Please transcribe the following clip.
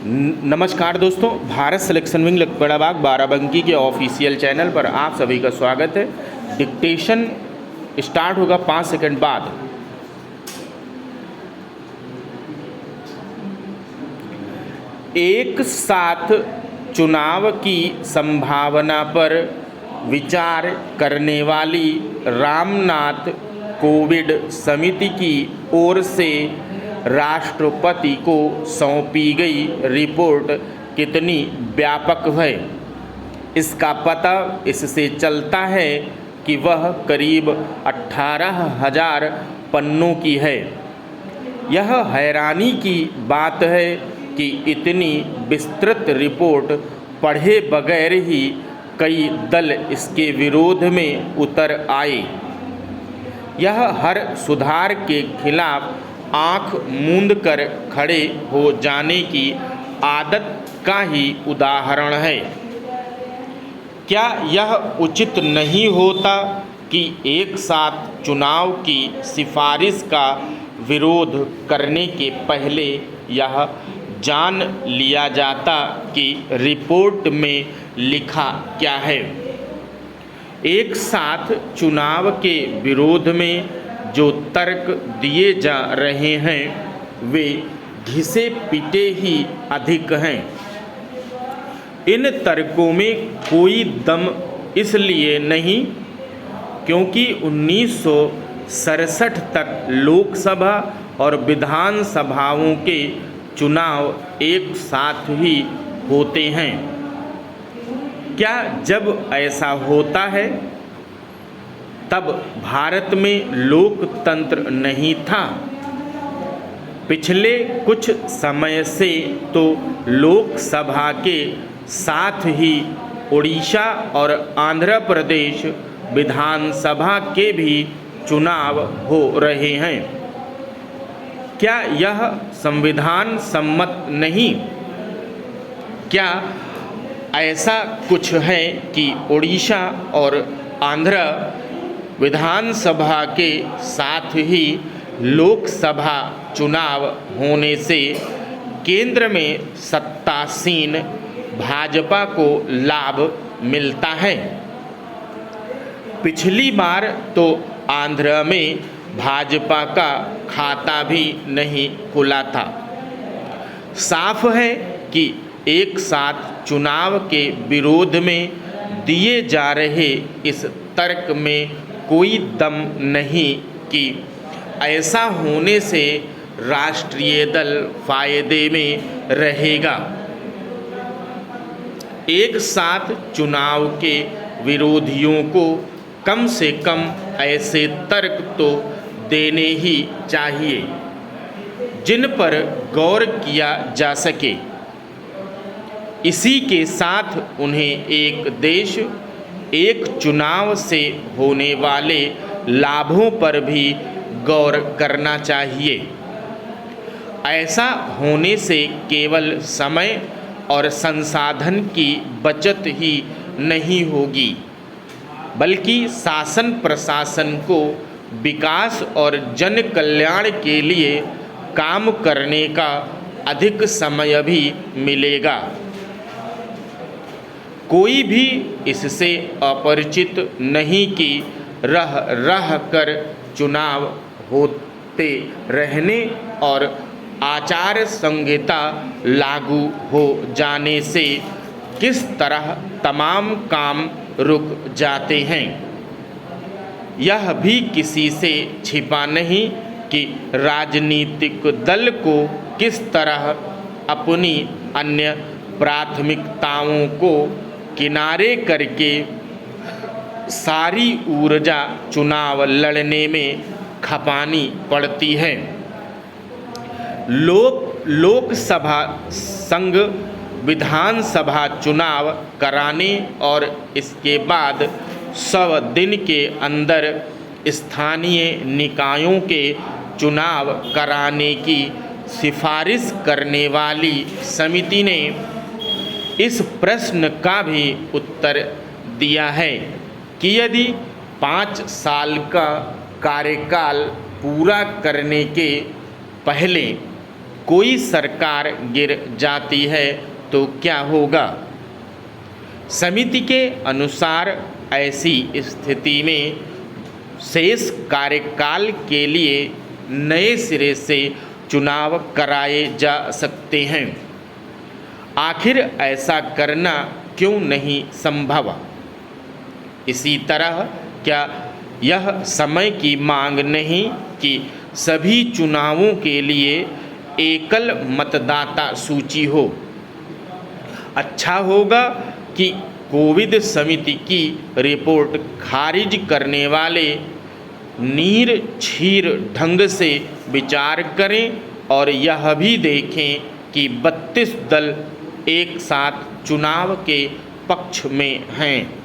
नमस्कार दोस्तों, Bharat selection wing लखपड़ाबाग Barabanki के ऑफिशियल चैनल पर आप सभी का स्वागत है। डिक्टेशन स्टार्ट होगा 5 सेकंड बाद। एक साथ चुनाव की संभावना पर विचार करने वाली रामनाथ कोविंद समिति की ओर से राष्ट्रपति को सौंपी गई रिपोर्ट कितनी व्यापक है, इसका पता इससे चलता है कि वह करीब 18,000 पन्नों की है। यह हैरानी की बात है कि इतनी विस्तृत रिपोर्ट पढ़े बगैर ही कई दल इसके विरोध में उतर आए। यह हर सुधार के खिलाफ आंख मूंद कर खड़े हो जाने की आदत का ही उदाहरण है। क्या यह उचित नहीं होता कि एक साथ चुनाव की सिफारिश का विरोध करने के पहले यह जान लिया जाता कि रिपोर्ट में लिखा क्या है? एक साथ चुनाव के विरोध में जो तर्क दिए जा रहे हैं वे घिसे पिटे ही अधिक हैं। इन तर्कों में कोई दम इसलिए नहीं क्योंकि 1967 तक लोकसभा और विधानसभाओं के चुनाव एक साथ ही होते हैं। क्या जब ऐसा होता है तब भारत में लोकतंत्र नहीं था? पिछले कुछ समय से तो लोकसभा के साथ ही उड़ीसा और आंध्र प्रदेश विधानसभा के भी चुनाव हो रहे हैं। क्या यह संविधान सम्मत नहीं? क्या ऐसा कुछ है कि उड़ीसा और आंध्र विधानसभा के साथ ही लोकसभा चुनाव होने से केंद्र में सत्तासीन भाजपा को लाभ मिलता है? पिछली बार तो आंध्र में भाजपा का खाता भी नहीं खुला था। साफ है कि एक साथ चुनाव के विरोध में दिए जा रहे इस तर्क में कोई दम नहीं कि ऐसा होने से राष्ट्रीय दल फायदे में रहेगा। एक साथ चुनाव के विरोधियों को कम से कम ऐसे तर्क तो देने ही चाहिए जिन पर गौर किया जा सके। इसी के साथ उन्हें एक देश एक चुनाव से होने वाले लाभों पर भी गौर करना चाहिए। ऐसा होने से केवल समय और संसाधन की बचत ही नहीं होगी बल्कि शासन प्रशासन को विकास और जन कल्याण के लिए काम करने का अधिक समय भी मिलेगा। कोई भी इससे अपरिचित नहीं कि रह रह कर चुनाव होते रहने और आचार संहिता लागू हो जाने से किस तरह तमाम काम रुक जाते हैं। यह भी किसी से छिपा नहीं कि राजनीतिक दल को किस तरह अपनी अन्य प्राथमिकताओं को किनारे करके सारी ऊर्जा चुनाव लड़ने में खपानी पड़ती है। लोकसभा संघ विधानसभा चुनाव कराने और इसके बाद 100 दिन के अंदर स्थानीय निकायों के चुनाव कराने की सिफारिश करने वाली समिति ने इस प्रश्न का भी उत्तर दिया है कि यदि 5 साल का कार्यकाल पूरा करने के पहले कोई सरकार गिर जाती है तो क्या होगा? समिति के अनुसार ऐसी स्थिति में शेष कार्यकाल के लिए नए सिरे से चुनाव कराए जा सकते हैं। आखिर ऐसा करना क्यों नहीं संभव? इसी तरह क्या यह समय की मांग नहीं कि सभी चुनावों के लिए एकल मतदाता सूची हो? अच्छा होगा कि कोविड समिति की रिपोर्ट खारिज करने वाले नीरक्षीर ढंग से विचार करें और यह भी देखें कि 32 दल एक साथ चुनाव के पक्ष में हैं।